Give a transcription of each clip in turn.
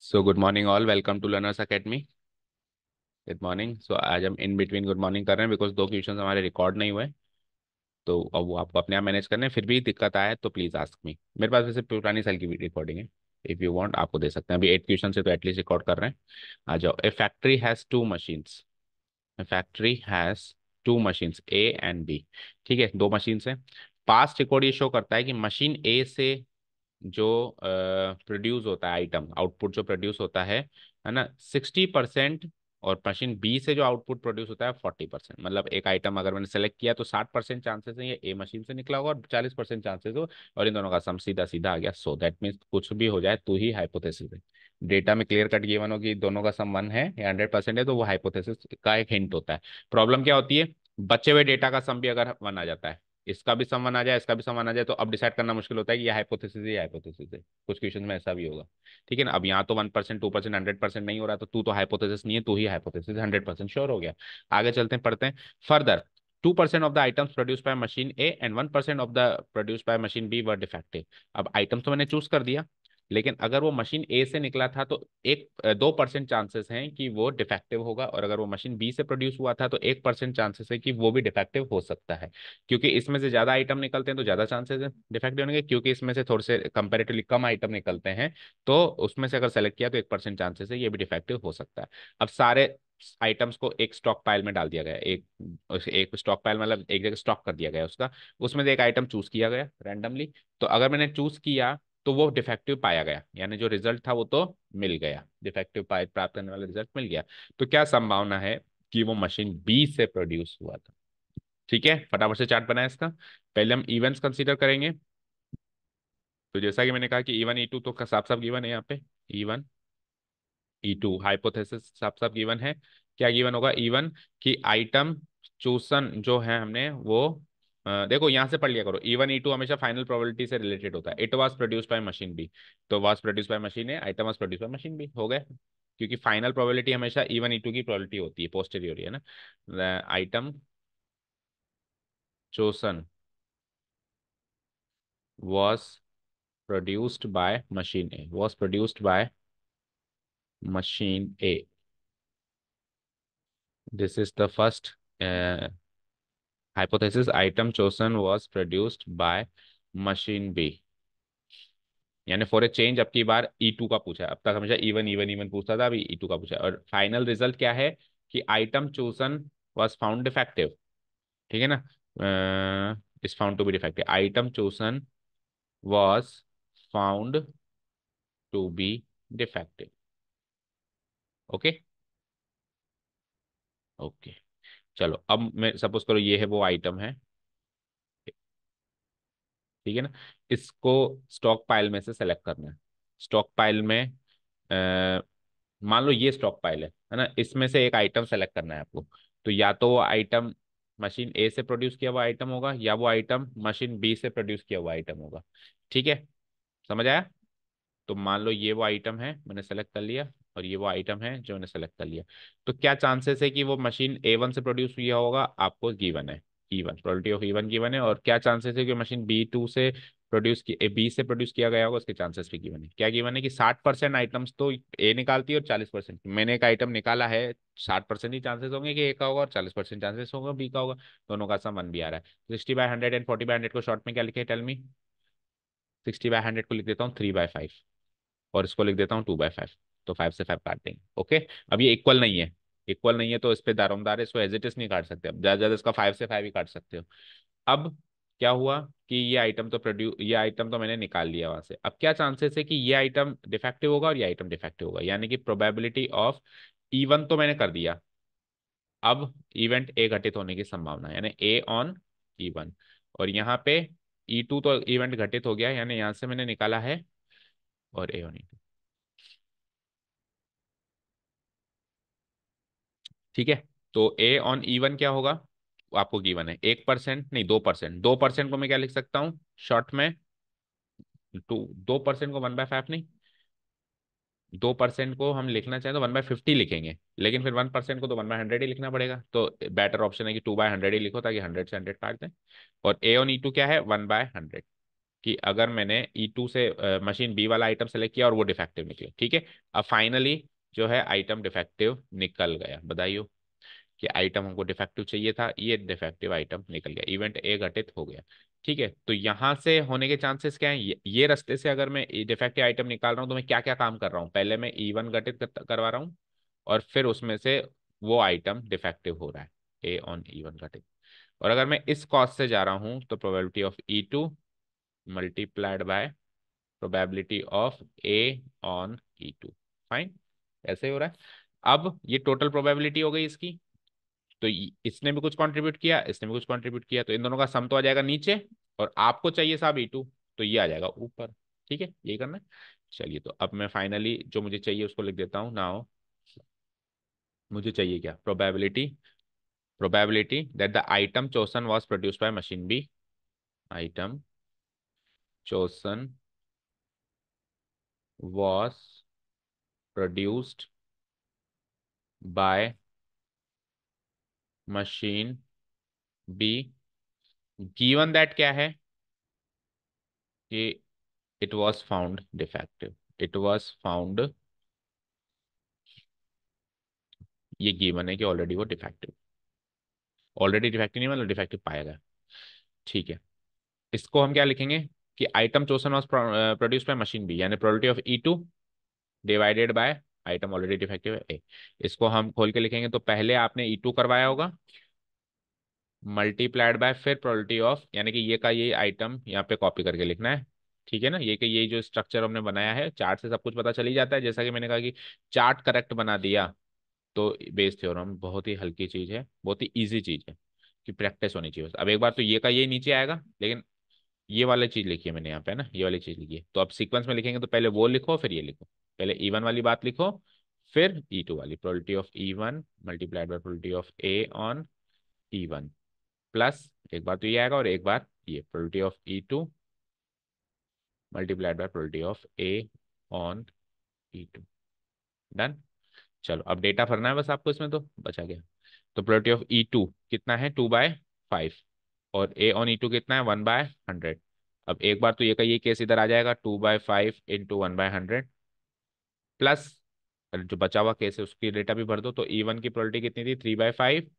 So good morning all, welcome to Learners Academy. Good morning. So आज हम in between good morning कर रहे हैं बिकॉज दो क्वेश्चन हमारे रिकॉर्ड नहीं हुए। तो अब वो आपको अपने आप मैनेज करने हैं, फिर भी दिक्कत आए तो प्लीज़ आस्क मी। मेरे पास वैसे पुरानी साल की भी रिकॉर्डिंग है। इफ़ यू वांट आपको दे सकते हैं। अभी 8 क्वेश्चन से तो एटलीस्ट रिकॉर्ड कर रहे हैं। आ जाओ। A factory has two machines. A factory has two machines A and B. ठीक है, दो मशीन्स हैं। पास्ट रिकॉर्ड ये शो करता है कि मशीन ए से जो प्रोड्यूस होता है, आइटम आउटपुट जो प्रोड्यूस होता है ना, 60%। और मशीन बी से जो आउटपुट प्रोड्यूस होता है 40%। मतलब एक आइटम अगर मैंने सेलेक्ट किया तो 60% चांसेस है ये ए मशीन से निकला होगा और 40% चांसेस हो। और इन दोनों का सम सीधा सीधा आ गया। सो दैट मीन्स कुछ भी हो जाए तो ही हाइपोथेसिस है। डेटा में क्लियर कट गिवन हो कि दोनों का सम 1 है या 100% है तो वो हाइपोथेसिस का एक हिंट होता है। प्रॉब्लम क्या होती है, बचे हुए डेटा का सम भी अगर 1 आ जाता है, इसका भी समान आ जाए, इसका भी समान आ जाए, तो अब डिसाइड करना मुश्किल होता है कि ये हाइपोथेसिस है, ये हाइपोथेसिस है। कुछ क्वेश्चन में ऐसा भी होगा। ठीक है ना। अब यहाँ तो 1%, 2%, 100% नहीं हो रहा, तो तू तो हाइपोथेसिस नहीं है, तू ही हाइपोथेसिस 100% श्योर हो गया। आगे चलते हैं, पढ़ते हैं further. 2% of the items produce by machine A and 1% of the produce by machine B were defective. अब आइटम तो मैंने चूज कर दिया, लेकिन अगर वो मशीन ए से निकला था तो 2% चांसेस हैं कि वो डिफेक्टिव होगा, और अगर वो मशीन बी से प्रोड्यूस हुआ था तो 1% चांसेस है कि वो भी डिफेक्टिव हो सकता है। क्योंकि इसमें से ज्यादा आइटम निकलते हैं तो ज्यादा चांसेस है डिफेक्टिव होने के, क्योंकि इसमें से थोड़े से कंपेरेटिवली कम आइटम निकलते हैं तो उसमें से अगर सेलेक्ट किया तो 1% चांसेस है ये भी डिफेक्टिव हो सकता है। अब सारे आइटम्स को एक स्टॉक पाइल में डाल दिया गया, एक एक स्टॉक पाइल मतलब एक जगह स्टॉक कर दिया गया उसका। उसमें से एक आइटम चूज किया गया रैंडमली। तो अगर मैंने चूज किया तो वो डिफेक्टिव पाया गया, यानी जो रिजल्ट था वो तो मिल गया, डिफेक्टिव पाए प्राप्त करने वाला रिजल्ट मिल गया। तो क्या संभावना है कि वो मशीन बी से प्रोड्यूस हुआ था। ठीक है, फटाफट से चार्ट बनाए इसका। पहले हम इवेंट्स कंसीडर करेंगे। तो जैसा कि मैंने कहा कि E1 E2 तो साफ साफ गिवन है यहाँ पे। E1 E2 हाइपोथेसिस साफ साफ गिवन है। क्या गिवन होगा E1 की आइटम चूसन जो है हमने वो देखो यहाँ से पढ़ लिया करो। E1 E2 हमेशा फाइनल प्रोबेबिलिटी से रिलेटेड होता है। It was produced by machine B, तो was produced by machine A, item was produced by machine B, हो गए। क्योंकि फाइनल प्रोबेबिलिटी हमेशा E1 E2 की प्रोबेबिलिटी होती है, पोस्टेरियर है ना। Item chosen was produced by machine A, was produced by machine A. This is the first hypothesis. Item chosen was produced by machine B. यानी फॉर ए चेंज अब की बार E2 का पूछा है। अब तक हमेशा E1 पूछता था, अभी E2 का पूछा है। और फाइनल रिजल्ट क्या है कि item chosen was found defective. ठीक है ना। Is found to be defective. Item chosen was found to be defective. Okay. Okay, चलो अब मैं सपोज करो ये है वो आइटम है। ठीक है ना। इसको स्टॉक पाइल में से सेलेक्ट करना है। स्टॉक पाइल में मान लो ये स्टॉक पाइल है ना, इसमें से एक आइटम सेलेक्ट करना है आपको। तो या तो वो आइटम मशीन ए से प्रोड्यूस किया हुआ आइटम होगा, या वो आइटम मशीन बी से प्रोड्यूस किया हुआ आइटम होगा। ठीक है, समझ आया। तो मान लो ये वो आइटम है मैंने सेलेक्ट कर लिया, और ये वो आइटम है जो मैंने सेलेक्ट कर लिया। तो क्या चांसेस है कि वो मशीन A1 से प्रोड्यूस हुआ होगा, आपको गिवन है। E1 probability of E1 given है। और क्या चांसेस है कि मशीन B2 से बी से प्रोड्यूस किया गया होगा, उसके चांसेस भी गिवन है। क्या गिवन है कि 60% आइटम्स तो ए निकालती है और 40%, मैंने एक आइटम निकाला है, 60% ही चांसेस होंगे कि ए का होगा और 40% चांसेस होगा बी का होगा। दोनों का सम 1 भी आ रहा है। 60/100 एंड 40/100 को शॉर्ट में क्या लिखे, टेल मी। 60/100 को लिख देता हूँ 3/5, और इसको लिख देता हूँ 2/5। तो 5 से 5 काट देंगे। ओके। अब ये इक्वल नहीं है, इक्वल नहीं है तो इस पे दारोमदार है, इसको एज इट इज नहीं काट सकते। अब ज्यादा ज्यादा इसका 5 से 5 ही काट सकते हो। अब क्या हुआ कि ये आइटम तो मैंने निकाल लिया वहां से। अब क्या चांसेस है कि ये आइटम डिफेक्टिव होगा और ये आइटम डिफेक्टिव होगा, यानी कि प्रोबेबिलिटी ऑफ E1 तो मैंने कर दिया। अब इवेंट ए घटित होने की संभावना, यानी ए ऑन E1। और यहाँ पे E2 तो इवेंट घटित हो गया, यानी यहाँ से मैंने निकाला है और ए ऑन E2। ठीक है। तो ए ऑन E1 क्या होगा, वो आपको गिवन है। 1% नहीं, 2%। 2% को मैं क्या लिख सकता हूँ शॉर्ट में, 2% को 1/5 नहीं, 2% को हम लिखना चाहें तो 1/50 लिखेंगे, लेकिन फिर 1% को तो 1/100 ही लिखना पड़ेगा। तो बेटर ऑप्शन है कि 2/100 ही लिखो, ताकि 100 से 100 काट दें। और ए ऑन E2 क्या है, 1/100। कि अगर मैंने E2 से मशीन बी वाला आइटम सेलेक्ट किया और वो डिफेक्टिव निकले, ठीक है। अब फाइनली जो है आइटम डिफेक्टिव निकल गया, बताइए कि आइटम हमको डिफेक्टिव चाहिए था, ये डिफेक्टिव आइटम निकल गया, इवेंट ए घटित हो गया। ठीक है, तो यहाँ से होने के चांसेस क्या है, ये रास्ते से अगर मैं डिफेक्टिव आइटम निकाल रहा हूँ तो मैं क्या क्या काम कर रहा हूँ, पहले मैं E1 घटित करवा रहा हूँ और फिर उसमें से वो आइटम डिफेक्टिव हो रहा है, ए ऑन E1 घटित। और अगर मैं इस कॉस्ट से जा रहा हूँ तो probability of E2 multiplied by probability of A on E2। Fine, ऐसे ही हो रहा है। अब ये टोटल प्रोबेबिलिटी हो गई इसकी, तो इसने भी कुछ कंट्रीब्यूट किया, इसने भी कुछ कंट्रीब्यूट किया, तो इन दोनों का सम तो आ जाएगा नीचे, और आपको चाहिए साहब E2, तो ये आ जाएगा ऊपर। ठीक है, यही करना है। चलिए, तो अब मैं फाइनली जो मुझे चाहिए उसको लिख देता हूँ नाउ। मुझे चाहिए क्या, probability, probability that the item chosen was produced by machine B, item chosen was produced by machine B, given that क्या है कि it was found defective, it was found, ये गिवन है कि ऑलरेडी वो डिफेक्टिव, ऑलरेडी डिफेक्टिव नहीं मतलब defective पाया गया। ठीक है, इसको हम क्या लिखेंगे कि item chosen was produced by machine B, यानी probability of E2 divided by item already defective है ए। इसको हम खोल के लिखेंगे, तो पहले आपने E2 करवाया होगा मल्टीप्लाइड बाय फिर प्रोबेबिलिटी ऑफ, यानी कि ये का ये आइटम यहाँ पे कॉपी करके लिखना है। ठीक है ना, ये कि ये जो स्ट्रक्चर हमने बनाया है, चार्ट से सब कुछ पता चल ही जाता है, जैसा कि मैंने कहा कि चार्ट करेक्ट बना दिया तो बेस थ्योरम बहुत ही हल्की चीज है, बहुत ही इजी चीज है, कि प्रैक्टिस होनी चाहिए बस। अब एक बार तो ये का ये नीचे आएगा, लेकिन ये वाली चीज लिखी है मैंने यहाँ पे ना, ये वाली चीज लिखी है, तो अब सीक्वेंस में लिखेंगे तो पहले वो लिखो फिर ये लिखो, पहले E1 वाली बात लिखो फिर E2 वाली, probability of E1 multiplied by probability of A on E1 plus एक बार तो ये आएगा और एक बार ये probability of E2 multiplied by probability of A on E2। Done. चलो अब डेटा भरना है बस आपको, इसमें तो बचा गया। तो प्रोबेबिलिटी ऑफ E2 कितना है, 2/5, और ए ऑन E2 कितना है, 1/100। अब एक बार तो ये का ये केस इधर आ जाएगा, 2/5 इंटू 1/100 प्लस जो बचा हुआ केस है उसकी डेटा भी भर दो, तो E1 की प्रोबेबिलिटी कितनी थी, 3/5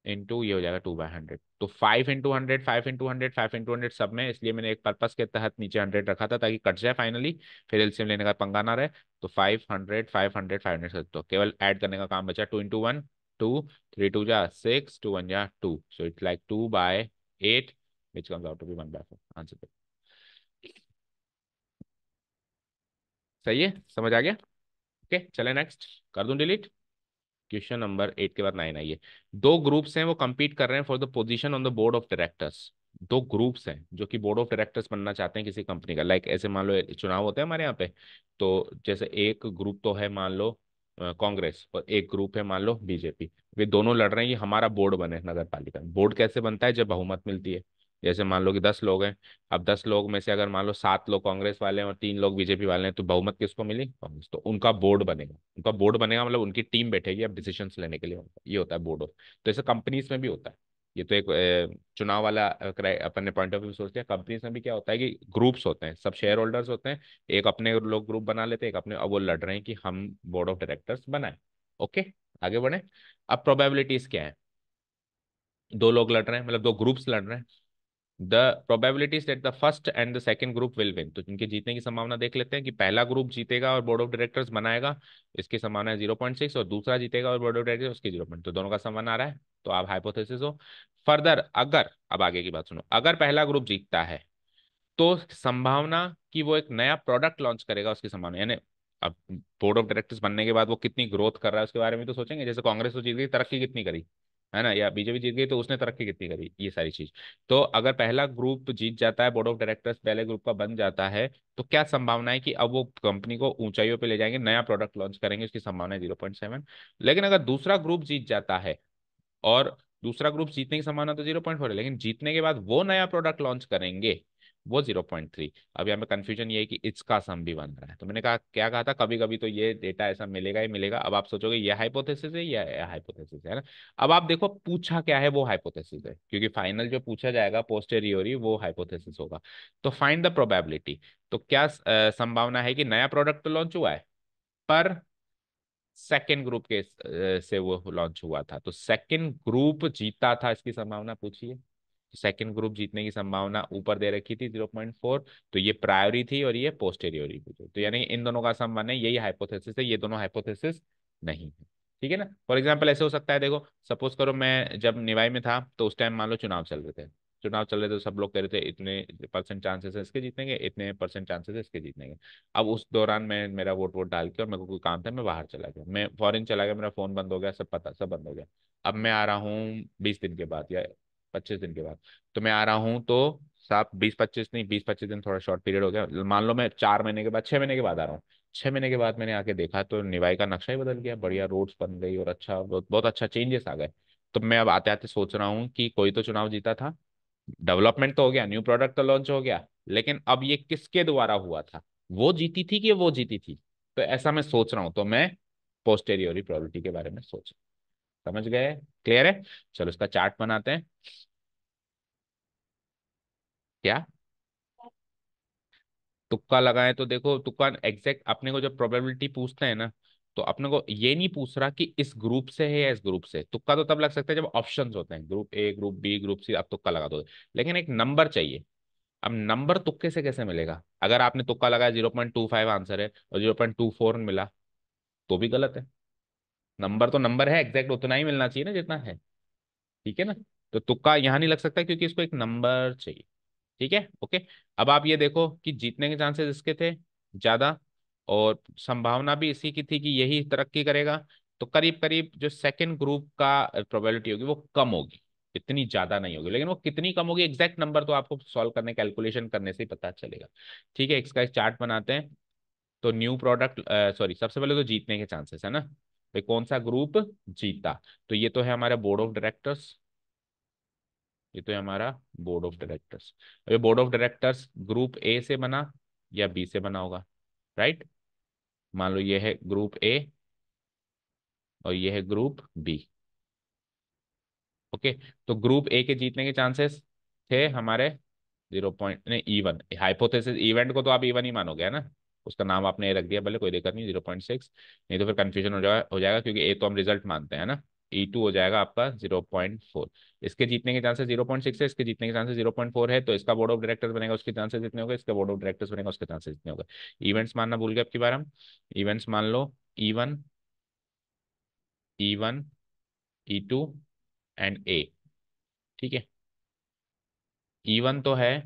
इंटू ये हो जाएगा 2/100। तो 5 इंटू 100, 5 इंटू 100, 5 इंटू 100 सब में, इसलिए मैंने एक पर्पस के तहत नीचे 100 रखा था ताकि कट जाए फाइनली, फिर एलसीएम लेने का पंगा ना रहे। तो 500 500 500, तो केवल ऐड करने का काम बचा, 2 इंटू 1 2, 3 2 जा 6, 2 1 जा 2, so it's like 2/8 which comes out to be 1/4 answer. सही है, समझ आ गया। ओके, चले नेक्स्ट, कर दूं डिलीट। क्वेश्चन नंबर 8 के बाद 9 आइए। दो ग्रुप्स हैं, वो compete कर रहे हैं for the position on the board of directors. दो ग्रुप्स हैं जो कि बोर्ड ऑफ डायरेक्टर्स बनना चाहते हैं किसी कंपनी का, लाइक ऐसे मान लो चुनाव होते हैं हमारे यहाँ पे, तो जैसे एक ग्रुप तो है मान लो कांग्रेस, और एक ग्रुप है मान लो बीजेपी, वे दोनों लड़ रहे हैं कि हमारा बोर्ड बने नगर पालिका में। बोर्ड कैसे बनता है, जब बहुमत मिलती है। जैसे मान लो कि 10 लोग हैं, अब 10 लोग में से अगर मान लो 7 लोग कांग्रेस वाले हैं और 3 लोग बीजेपी वाले हैं, तो बहुमत किसको मिली, कांग्रेस, तो उनका बोर्ड बनेगा। उनका बोर्ड बनेगा मतलब उनकी टीम बैठेगी अब डिसीजंस लेने के लिए, ये होता है बोर्ड ऑफ। तो ऐसे कंपनीज में भी होता है। ये तो एक चुनाव वाला अपने पॉइंट ऑफ व्यू सोचते हैं, कंपनीज में भी क्या होता है कि ग्रुप्स होते हैं, सब शेयर होल्डर्स होते हैं, एक अपने लोग ग्रुप बना लेते हैं, एक अपने, अब वो लड़ रहे हैं कि हम बोर्ड ऑफ डायरेक्टर्स बनाए। ओके, आगे बढ़े। अब प्रोबेबिलिटीज क्या है, दो लोग लड़ रहे हैं मतलब दो ग्रुप्स लड़ रहे हैं। The probabilities that the first and the second group will win, तो इनके जीतने की संभावना देख लेते हैं कि पहला ग्रुप जीतेगा और बोर्ड ऑफ डायरेक्टर्स बनाएगा, इसकी संभावना है 0.6, और दूसरा जीतेगा और बोर्ड ऑफ डायरेक्टर्स उसकी 0, तो दोनों का समान आ रहा है। तो आप हाइपोथेसिस हो फर्दर, अगर, अब आगे की बात सुनो, अगर पहला ग्रुप जीतता है तो संभावना कि वो एक नया प्रोडक्ट लॉन्च करेगा उसकी संभावना, यानी अब बोर्ड ऑफ डायरेक्टर्स बनने के बाद वो कितनी ग्रोथ कर रहा है उसके बारे में तो सोचेंगे, जैसे कांग्रेस तो जीत गई, तरक्की कितनी करी, है ना, या बीजेपी जीत गई तो उसने तरक्की कितनी करी, ये सारी चीज। तो अगर पहला ग्रुप जीत जाता है, बोर्ड ऑफ डायरेक्टर्स पहले ग्रुप का बन जाता है, तो क्या संभावना है कि अब वो कंपनी को ऊंचाइयों पे ले जाएंगे, नया प्रोडक्ट लॉन्च करेंगे, उसकी संभावना है 0.7। लेकिन अगर दूसरा ग्रुप जीत जाता है, और दूसरा ग्रुप जीतने की संभावना तो 0.4 है, लेकिन जीतने के बाद वो नया प्रोडक्ट लॉन्च करेंगे, वो 0.3। अब यहाँ पे कंफ्यूजन ये है कि इसका सम भी बन रहा है। तो मैंने कहा, क्या कहा था, कभी कभी तो ये डेटा ऐसा मिलेगा ही मिलेगा। अब आप सोचोगे ये हाइपोथेसिस है या हाइपोथेसिस है ना। अब आप देखो पूछा क्या है, वो हाइपोथेसिस है, क्योंकि फाइनल जो पूछा जाएगा पोस्टेरियोरी वो हाइपोथेसिस होगा। तो फाइंड द प्रोबेबिलिटी। तो क्या संभावना है कि नया प्रोडक्ट तो लॉन्च हुआ है, पर सेकेंड ग्रुप के से वो लॉन्च हुआ था, तो सेकेंड ग्रुप जीता था, इसकी संभावना पूछिए। सेकेंड ग्रुप जीतने की संभावना ऊपर दे रखी थी 0.4। तो ये प्रायोरी थी और ये पोस्टेरियोरी थी, तो यानी इन दोनों का सम है, यही हाइपोथेसिस है, ये दोनों हाइपोथेसिस नहीं है। ठीक है ना। फॉर एग्जाम्पल ऐसे हो सकता है, देखो सपोज करो मैं जब निवाई में था तो उस टाइम मान लो चुनाव चल रहे थे। चुनाव चल रहे थे तो सब लोग कह रहे थे इतने परसेंट चांसेस है इसके जीतने के, इतने परसेंट चांसेस है इसके जीतने के। अब उस दौरान मैं मेरा वोट वोट डाल के और मेरे को कोई काम था, मैं बाहर चला गया, मैं फॉरेन चला गया, मेरा फोन बंद हो गया, सब पता सब बंद हो गया। अब मैं आ रहा हूँ 20 दिन के बाद या 25 दिन के बाद। तो मैं आ रहा हूँ तो सात 20-25 नहीं, 20-25 दिन थोड़ा शॉर्ट पीरियड हो गया, मान लो मैं 4 महीने के बाद 6 महीने के बाद आ रहा हूँ। 6 महीने के बाद मैंने आके देखा तो निवाई का नक्शा ही बदल गया, बढ़िया रोड्स बन गई और अच्छा बहुत बहुत अच्छा चेंजेस आ गए। तो मैं अब आते आते सोच रहा हूँ कि कोई तो चुनाव जीता था, डेवलपमेंट तो हो गया, न्यू प्रोडक्ट तो लॉन्च हो गया, लेकिन अब ये किसके द्वारा हुआ था, वो जीती थी कि वो जीती थी। तो ऐसा मैं सोच रहा हूँ, तो मैं पोस्टेरियोरी प्रोबेबिलिटी के बारे में सोच। समझ गए, क्लियर है। चलो इसका चार्ट बनाते हैं। क्या तुक्का लगाए, तो देखो तुक्का एग्जैक्ट अपने को जब प्रोबेबिलिटी पूछते हैं ना, तो अपने को ये नहीं पूछ रहा कि इस ग्रुप से है या इस ग्रुप से। तुक्का तो तब लग सकता है जब ऑप्शंस होते हैं, group A, group B, group C, आप तुक्का लगा दो। लेकिन एक नंबर चाहिए। अब नंबर तुक्के से कैसे मिलेगा, अगर आपने तुक्का लगाया 0.25 आंसर है और 0.24 मिला तो भी गलत है। नंबर तो नंबर है, एग्जैक्ट उतना ही मिलना चाहिए ना जितना है। ठीक है ना। तो तुक्का यहाँ नहीं लग सकता क्योंकि इसको एक नंबर चाहिए। ठीक है, ओके। अब आप ये देखो कि जीतने के चांसेस इसके थे ज्यादा, और संभावना भी इसी की थी कि यही तरक्की करेगा। तो करीब करीब जो सेकंड ग्रुप का प्रोबेबिलिटी होगी वो कम होगी, इतनी ज्यादा नहीं होगी, लेकिन वो कितनी कम होगी एग्जैक्ट नंबर तो आपको सॉल्व करने कैलकुलेशन करने से ही पता चलेगा। ठीक है, इसका एक चार्ट बनाते हैं। तो न्यू प्रोडक्ट, सॉरी, सबसे पहले तो जीतने के चांसेस है ना, भाई कौन सा ग्रुप जीता। तो ये तो है हमारा बोर्ड ऑफ डायरेक्टर्स, ये तो है हमारा बोर्ड ऑफ डायरेक्टर्स। अभी board of directors group A से बना या बी से बना होगा, राइट। मान लो ये है ग्रुप ए और ये है ग्रुप बी। ओके। तो ग्रुप ए के जीतने के चांसेस थे हमारे 0 नहीं, इवन हाइपोथेसिस, इवेंट को तो आप इवन ही मानोगे है ना, उसका नाम आपने रख दिया, भले कोई दिक्कत नहीं, 0.6। नहीं तो फिर कंफ्यूजन हो जाएगा क्योंकि ए तो हम रिजल्ट मानते हैं ना। E2 हो जाएगा आपका 0.4। इसके जीतने के चांसेस 0.6 है, इसके जीतने के चांसेस 0.4 है, तो इसका बोर्ड ऑफ डायरेक्टर्स बनेगा, उसके चांसेस जितने होंगे, इसका बोर्ड ऑफ डायरेक्टर्स बनेगा, उसके चांसेस जितने होंगे। इवेंट्स मानना भूल गए अब की बार हम। इवेंट्स मान लो E1, E1, E2 एंड ए। ठीक है। E1 तो है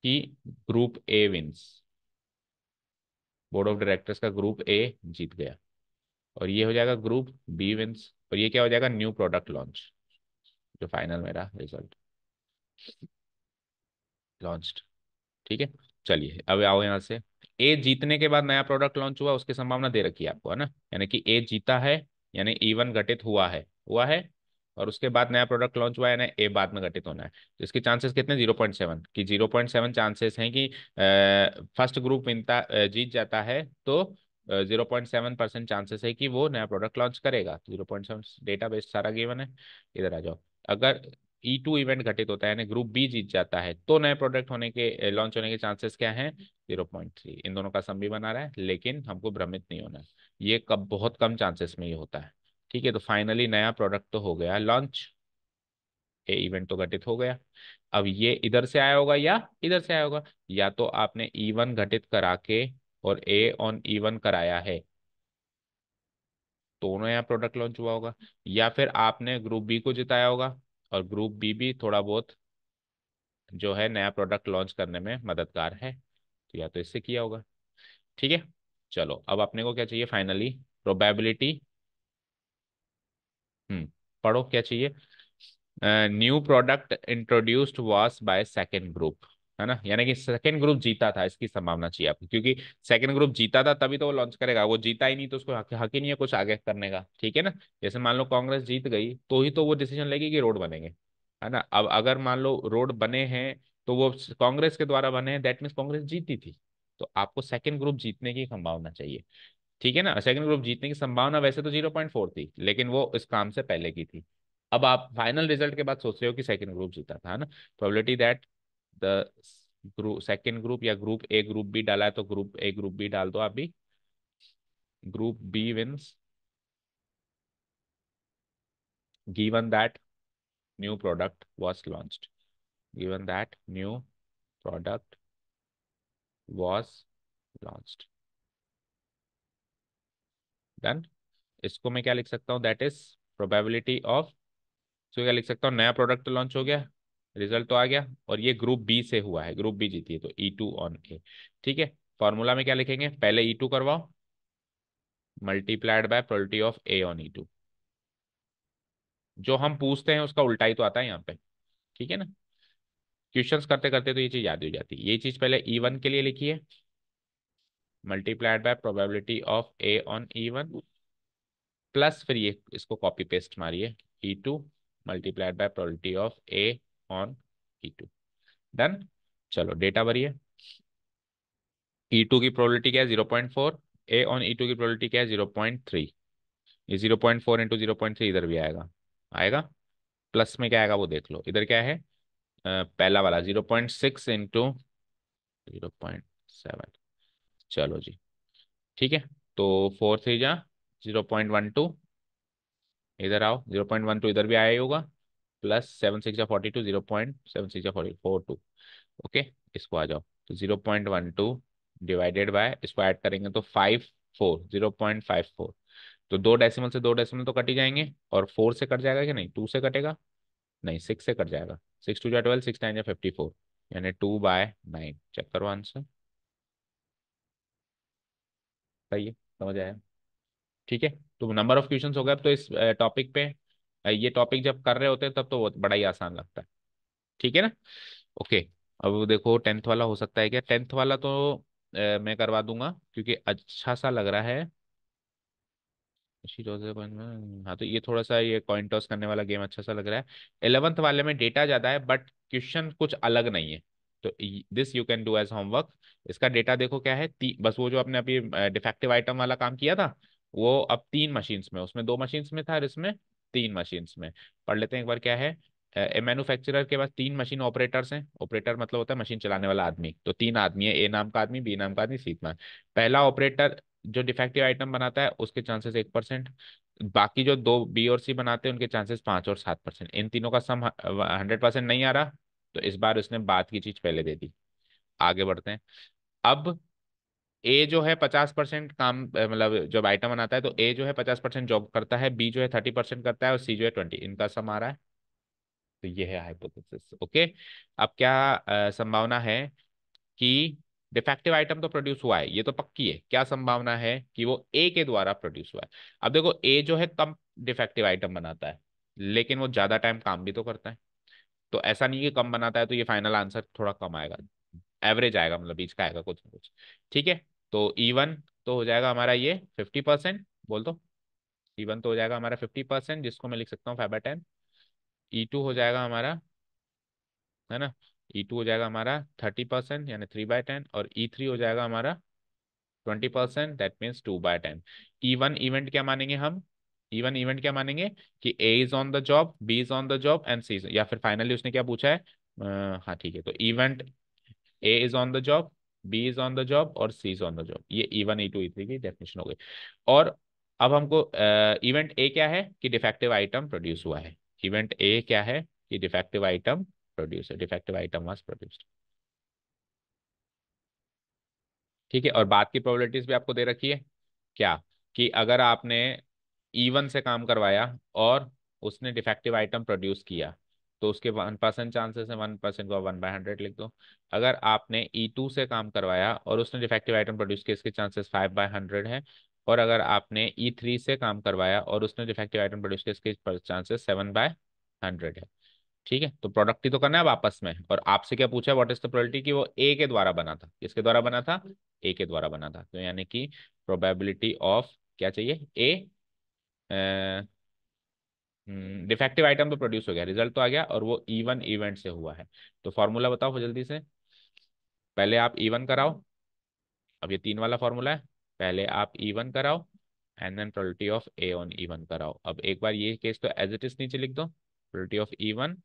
कि group A wins, board of directors का ग्रुप ए जीत गया। और ये हो जाएगा ग्रुप बी विंस, और ये क्या हो जाएगा, न्यू प्रोडक्ट लॉन्च, जो फाइनल मेरा रिजल्ट लॉन्च्ड। ठीक है। चलिए अब आओ यहाँ से। ए जीतने के बाद नया प्रोडक्ट लॉन्च हुआ, उसकी संभावना दे रखी है आपको है ना, यानी कि ए जीता है, यानी E1 घटित हुआ है, और उसके बाद नया प्रोडक्ट लॉन्च हुआ है, यानी ए बाद में घटित होना है। तो इसके चांसेस कितने, 0.7, कि 0.7 चांसेस हैं कि फर्स्ट ग्रुप विनता जीत जाता है, तो 0.7% चांसेस है कि वो नया प्रोडक्ट लॉन्च करेगा। 0.7 डेटा बेस सारा गिवन है। इधर आ जाओ। अगर E2 इवेंट घटित होता है यानी ग्रुप बी जीत जाता है, तो नए प्रोडक्ट होने के लॉन्च होने के चांसेस क्या हैं, 0.3। इन दोनों का सम भी बना रहा है, लेकिन हमको भ्रमित नहीं होना है, ये कब बहुत कम चांसेस में ही होता है। ठीक है। तो फाइनली नया प्रोडक्ट तो हो गया लॉन्च, ए इवेंट तो घटित हो गया। अब ये इधर से आया होगा या इधर से आया होगा, या तो आपने E1 घटित करा के और ए ऑन E1 कराया है, दोनों यहाँ प्रोडक्ट लॉन्च हुआ होगा, या फिर आपने ग्रुप बी को जिताया होगा और ग्रुप बी भी थोड़ा बहुत जो है नया प्रोडक्ट लॉन्च करने में मददगार है, तो या तो इससे किया होगा। ठीक है। चलो अब अपने को क्या चाहिए फाइनली, प्रोबेबिलिटी। पढ़ो क्या चाहिए। New product introduced was by second group, है ना, यानी कि सेकेंड ग्रुप जीता था, इसकी संभावना चाहिए आपको, क्योंकि सेकेंड ग्रुप जीता था तभी तो वो लॉन्च करेगा, वो जीता ही नहीं तो उसको हक ही नहीं है कुछ आगे करने का। ठीक है ना। जैसे मान लो कांग्रेस जीत गई तो ही तो वो डिसीजन लेगी कि रोड बनेंगे, है ना। अब अगर मान लो रोड बने हैं तो वो कांग्रेस के द्वारा बने हैं, दैट मीन्स कांग्रेस जीती थी। तो आपको सेकंड ग्रुप जीतने की संभावना चाहिए, ठीक है ना। सेकंड ग्रुप जीतने की संभावना वैसे तो 0.4 थी, लेकिन वो इस काम से पहले की थी। अब आप फाइनल रिजल्ट के बाद सोच रहे हो कि सेकंड ग्रुप जीता था, है ना। Probability that the group second group या ग्रुप बी डाला है तो ग्रुप बी डाल दो आप भी। Group B wins given that new product was launched, given that new product was launched, done. इसको मैं क्या लिख सकता हूँ, दैट इज प्रोबेबिलिटी ऑफ, इसको क्या लिख सकता हूँ, नया प्रोडक्ट लॉन्च हो गया, रिजल्ट तो आ गया, और ये ग्रुप बी से हुआ है, ग्रुप बी जीती है, तो E2 on A। ठीक है, फॉर्मूला में क्या लिखेंगे, पहले E2 करवाओ, multiplied by probability of A on E2। जो हम पूछते हैं उसका उल्टा ही तो आता है यहाँ पे, ठीक है ना। क्वेश्चंस करते करते तो ये चीज याद हो जाती है। ये चीज पहले E1 के लिए लिखिए, multiplied by probability of A on E1, plus फिर ये इसको कॉपी पेस्ट मारिए, E2 multiplied by probability of A on E2, done. चलो डेटा भरिए। E2 की प्रोबेबिलिटी क्या है, 0.4। A on E2 की प्रोबेबिलिटी क्या है, 0.3। ये 0.4 इंटू 0.3 इधर भी आएगा, आएगा। प्लस में क्या आएगा वो देख लो, इधर क्या है, पहला वाला 0.6 इंटू 0.7। चलो जी, ठीक है। तो 4 3 जा 0.12, इधर आओ, 0.12 इधर भी आया ही होगा, प्लस 7 6 जा 42, 0.7 6 जा 42। ओके, इसको आ जाओ, तो 0.12 डिवाइडेड बाय, इसको ऐड करेंगे तो 54, 0.54। तो दो डेसिमल से दो डेसिमल तो कट ही जाएंगे, और 4 से कट जाएगा कि नहीं, 2 से कटेगा, नहीं 6 से कट जाएगा, 6 2 जा 12, 6 9 जा 54, यानी 2/9। चेक करो आंसर, सही है, समझ आया। ठीक है, तो नंबर ऑफ क्वेश्चंस हो गए। अब तो इस टॉपिक पे, ये टॉपिक जब कर रहे होते हैं तब तो वो बड़ा ही आसान लगता है, ठीक है ना। ओके, अब देखो 10th वाला हो सकता है क्या, 10th वाला तो मैं करवा दूंगा क्योंकि अच्छा सा लग रहा है। इसी रोज हाँ, तो ये थोड़ा सा ये कॉइन टॉस करने वाला गेम अच्छा सा लग रहा है। 11th वाले में डेटा ज्यादा है बट क्वेश्चन कुछ अलग नहीं है, तो this you can do as homework. इसका डेटा देखो क्या है, बस वो जो आपने अभी डिफेक्टिव आइटम वाला काम किया था, वो अब 3 मशीन्स में, उसमें 2 मशीन्स में था और इसमें 3 मशीन्स में। पढ़ लेते हैं एक बार क्या है। मैन्युफैक्चरर के पास 3 मशीन ऑपरेटर्स हैं, ऑपरेटर मतलब होता है मशीन चलाने वाला आदमी, तो 3 आदमी है, ए नाम का आदमी, बी नाम का आदमी, सी नाम। पहला ऑपरेटर जो डिफेक्टिव आइटम बनाता है उसके चांसेस 1%, बाकी जो दो बी और सी बनाते हैं उनके चांसेस 5 और 7%। इन तीनों का सम 100% नहीं आ रहा, तो इस बार उसने बात की चीज पहले दे दी। आगे बढ़ते हैं। अब ए जो है 50% काम, मतलब जब आइटम बनाता है तो ए जो है 50% जॉब करता है, बी जो है 30% करता है, और सी जो है 20, इनका सम आ रहा है। तो ये है हाइपोथेसिस, ओके। अब क्या संभावना है कि डिफेक्टिव आइटम तो प्रोड्यूस हुआ है, ये तो पक्की है, क्या संभावना है कि वो ए के द्वारा प्रोड्यूस हुआ है। अब देखो ए जो है कम डिफेक्टिव आइटम बनाता है, लेकिन वो ज्यादा टाइम काम भी तो करता है, तो ऐसा नहीं कि कम बनाता है तो ये फाइनल आंसर थोड़ा कम आएगा, एवरेज आएगा, मतलब बीच का आएगा कुछ ना कुछ। ठीक है, तो E1 तो हो जाएगा हमारा ये 50%, बोल दो। E1 तो हो जाएगा हमारा 50%, जिसको मैं लिख सकता हूँ 5/10। E2 हो जाएगा हमारा, है ना, E2 हो जाएगा हमारा 30%, यानी 3/10, और E3 हो जाएगा हमारा 20%, दैट मीन्स 2/10। E1 इवेंट क्या मानेंगे हम, E1 इवेंट क्या मानेंगे कि A is on the job, B is on the job and C, या फिर फाइनली उसने क्या पूछा है, हाँ ठीक है, तो event A is on the job, B is on the job और C is on the job. ये E1 E2 E3 की डेफिनेशन हो गई। और अब हमको इवेंट ए क्या है कि डिफेक्टिव आइटम प्रोड्यूस हुआ है, इवेंट ए क्या है कि डिफेक्टिव आइटम प्रोड्यूस है, डिफेक्टिव आइटम वाज प्रोड्यूस्ड। ठीक है, और बात की प्रोबेबिलिटीज भी आपको दे रखी है, क्या कि अगर आपने E1 से काम करवाया और उसने डिफेक्टिव आइटम प्रोड्यूस किया तो उसके 1% चांसेस है, 1% को 1/100 लिख दो। अगर आपने E2 से काम करवाया और उसने डिफेक्टिव आइटम प्रोड्यूस किया, इसके चांसेस 5/100 है। और अगर आपने E3 से काम करवाया और उसने डिफेक्टिव आइटम प्रोड्यूस किया, इसके चांसेस 7/100 है। ठीक है, तो प्रोडक्ट ही तो करना है अब आपस में, और आपसे क्या पूछा है, व्हाट इज द प्रोबेबिलिटी कि वो ए के द्वारा बना था, किसके द्वारा बना था, ए के द्वारा बना था, तो यानी कि प्रोबेबिलिटी ऑफ क्या चाहिए, ए, डिफेक्टिव आइटम तो प्रोड्यूस हो गया, रिजल्ट तो आ गया, और वो इवन इवेंट से हुआ है। तो फॉर्मूला बताओ जल्दी से। पहले आप इवन कराओ। अब ये 3 वाला फॉर्मूला है। पहले आप इवन कराओ, and then probability of A on E one कराओ। अब एक बार ये केस तो एज इट इज नीचे लिख दो, probability of E one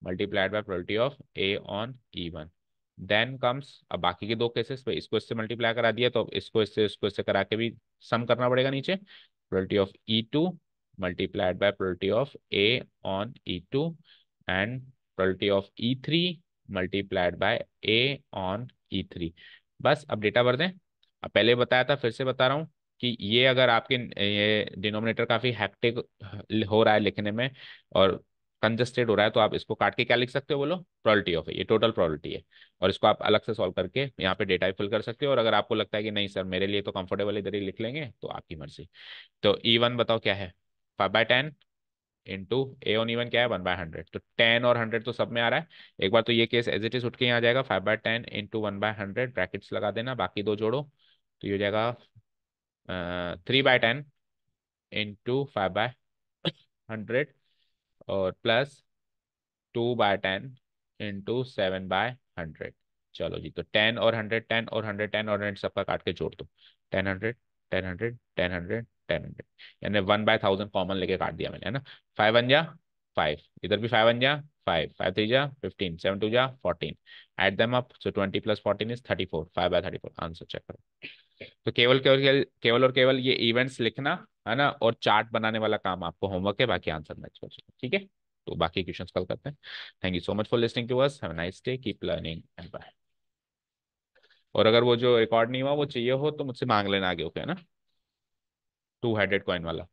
multiplied by probability of A on E one. Then comes, अब बाकी के 2 केसेस पे इसको इससे मल्टीप्लाई करा दिया, तो अब इसको इससे करा के भी सम करना पड़ेगा नीचे, probability of E2 multiplied by probability of A on E2, and probability of E3 multiplied by A on E3। बस अब डेटा भर दें। अब पहले बताया था, फिर से बता रहा हूँ कि ये अगर आपके ये डिनोमिनेटर काफी हैक्टिक हो रहा है लिखने में, और कंजस्टेड हो रहा है, तो आप इसको काट के क्या लिख सकते हो, बोलो, प्रोबेबिलिटी ऑफ, ये टोटल प्रोबेबिलिटी है। और इसको आप अलग से सॉल्व करके यहाँ पे डेटा फिल कर सकते हो, और अगर आपको लगता है कि नहीं सर मेरे लिए तो कंफर्टेबल इधर ही लिख लेंगे, तो आपकी मर्जी। तो E1 बताओ क्या है, 5/10 इंटू ए ऑन इवन क्या है, 1/100। तो 10 और 100 तो सब में आ रहा है। एक बार तो ये केस एज इट इज उठ के यहाँ आ जाएगा, 5/10 इंटू 1/100, ब्रैकेट्स लगा देना, बाकी 2 जोड़ो, तो ये हो जाएगा 3/10 इंटू 5/100, और प्लस 2/10 इंटू 7/100। चलो जी, तो 10 और 100, 10 और 100, 10 और 100 सबका काट के जोड़ दो, 10 100, 10 100, 10 100, 10 100, यानी 1/1000 कॉमन लेके काट दिया मैंने, है ना। 5 1 जा 5, इधर भी 5 1 जा 5, 5 3 जा 15, 7 2 जा 14, एड देम अप, सो 20 + 14 इज 34, 5/34 आंसर चेक करो। तो केवल केवल केवल और केवल ये इवेंट्स लिखना, है ना, और चार्ट बनाने वाला काम आपको होमवर्क है, बाकी आंसर मैच कर, ठीक है। तो बाकी क्वेश्चंस कल करते हैं। Thank you so much for listening to us, have a nice day, keep learning and bye. और अगर वो जो रिकॉर्ड नहीं हुआ वो चाहिए हो तो मुझसे मांग लेना आगे, ओके, है ना, 2 हेडेड कॉइन वाला।